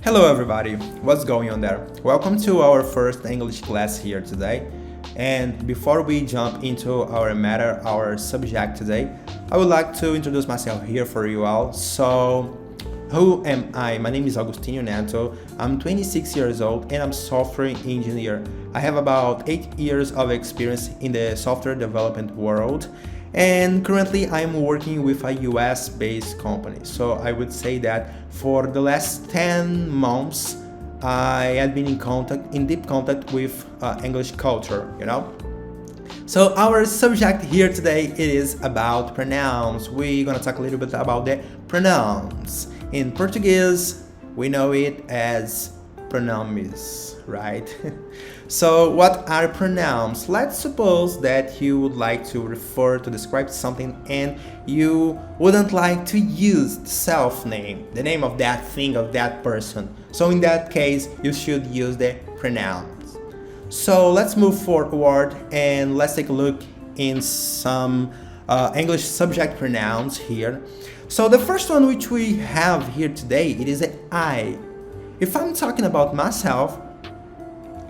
Hello everybody, what's going on there? Welcome to our first English class here today. And before we jump into our matter, our subject today, I would like to introduce myself here for you all. So, who am I? My name is Agostinho Neto. I'm 26 years old and I'm software engineer. I have about 8 years of experience in the software development world. And currently I'm working with a US based company. So I would say that for the last 10 months I had been in deep contact with English culture, So our subject here today is about pronouns. We're gonna talk a little bit about the pronouns. In Portuguese, we know it as pronomes, right? So what are pronouns? Let's suppose that you would like to refer to describe something and you wouldn't like to use the self-name, the name of that thing, of that person. So in that case, you should use the pronouns. So let's move forward and let's take a look in some English subject pronouns here. So the first one which we have here today, it is I. If I'm talking about myself,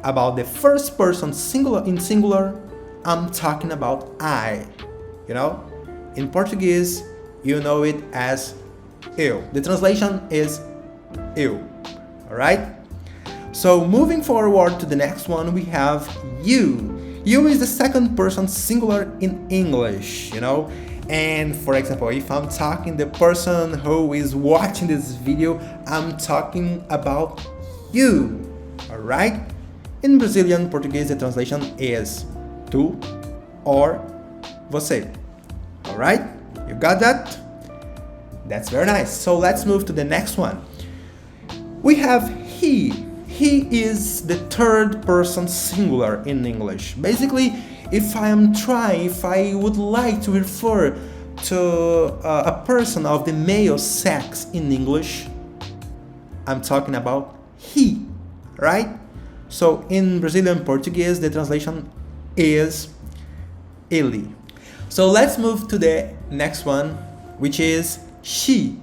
about the first person singular, I'm talking about I. In Portuguese, you know it as eu. The translation is eu. Alright? So moving forward to the next one, we have you. You is the second person singular in English, And for example, if I'm talking the person who is watching this video, I'm talking about you. Alright? In Brazilian Portuguese, the translation is tu or você. Alright? You got that? That's very nice. So let's move to the next one. We have he. He is the third person singular in English. Basically, if I would like to refer to a person of the male sex in English, I'm talking about he, right? So in Brazilian Portuguese, the translation is ele. So let's move to the next one, which is she.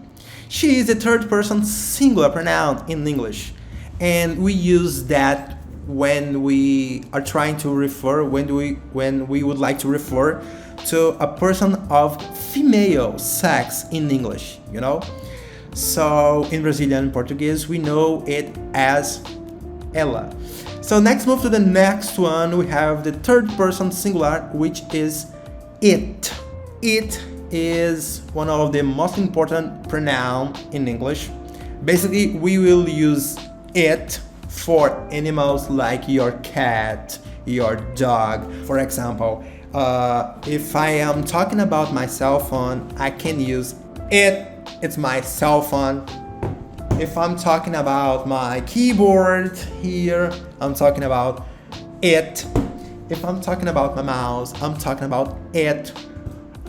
She is the third person singular pronoun in English. And we use that when we are trying to refer, when we would like to refer to a person of female sex in English, So in Brazilian Portuguese, we know it as ela. So next move to the next one, we have the third person singular, which is it. It is one of the most important pronoun in English. Basically, we will use it for animals like your cat, your dog. For example, if I am talking about my cell phone, I can use it. It's my cell phone. If I'm talking about my keyboard here, I'm talking about it. If I'm talking about my mouse, I'm talking about it.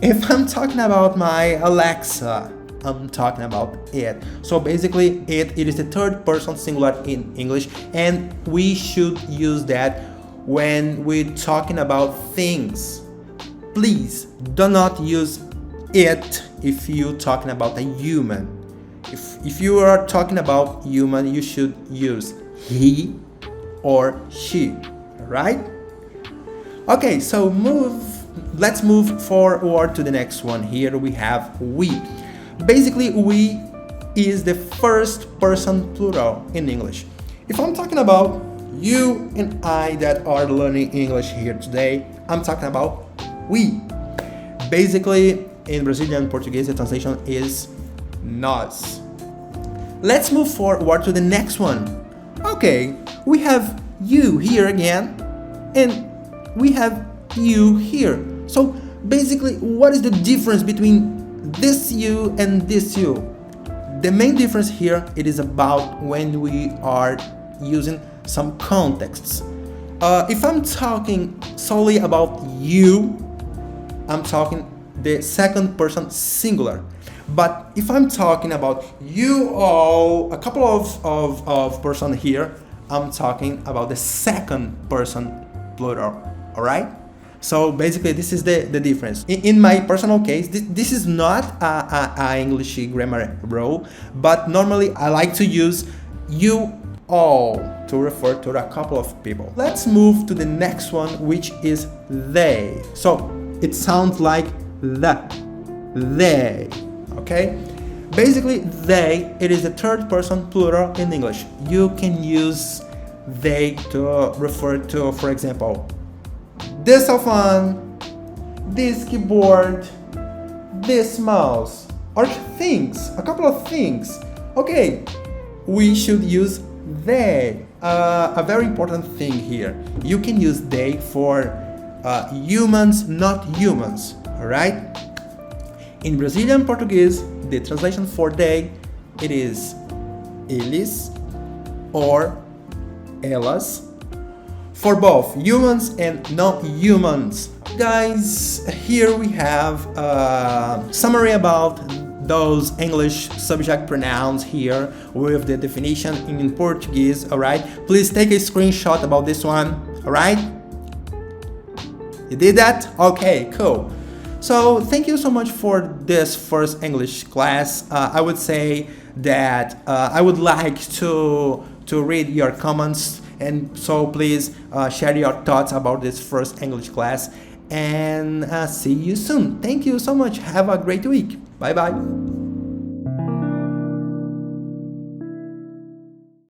If I'm talking about my Alexa, I'm talking about it. So basically, it is the third person singular in English, and we should use that when we're talking about things. Please do not use it if you're talking about a human. If you are talking about human, you should use he or she, right? Okay, so let's move forward to the next one. Here we have we. Basically, we is the first person plural in English. If I'm talking about you and I that are learning English here today, I'm talking about we. Basically, in Brazilian Portuguese, the translation is nós. Let's move forward to the next one. Okay, we have you here again, and we have you here. So basically, what is the difference between this you and this you? The main difference here, it is about when we are using some contexts. If I'm talking solely about you, I'm talking the second person singular. But if I'm talking about you all, a couple of person here, I'm talking about the second person plural, alright? So basically this is the difference. In my personal case, this is not a English grammar rule, but normally I like to use you all to refer to a couple of people. Let's move to the next one, which is they. So it sounds like they, okay? Basically, they, it is the third person plural in English. You can use they to refer to, for example, this cell phone, this keyboard, this mouse, or things, a couple of things. Okay, we should use they. A very important thing here. You can use they for humans, not humans, all right? In Brazilian Portuguese, the translation for they, it is eles or elas, for both humans and non-humans. Guys, here we have a summary about those English subject pronouns here with the definition in Portuguese, alright? Please take a screenshot about this one, alright? You did that? Okay, cool. So thank you so much for this first English class. I would say that I would like to read your comments, and so please share your thoughts about this first English class, and see you soon. Thank you so much. Have a great week. Bye bye.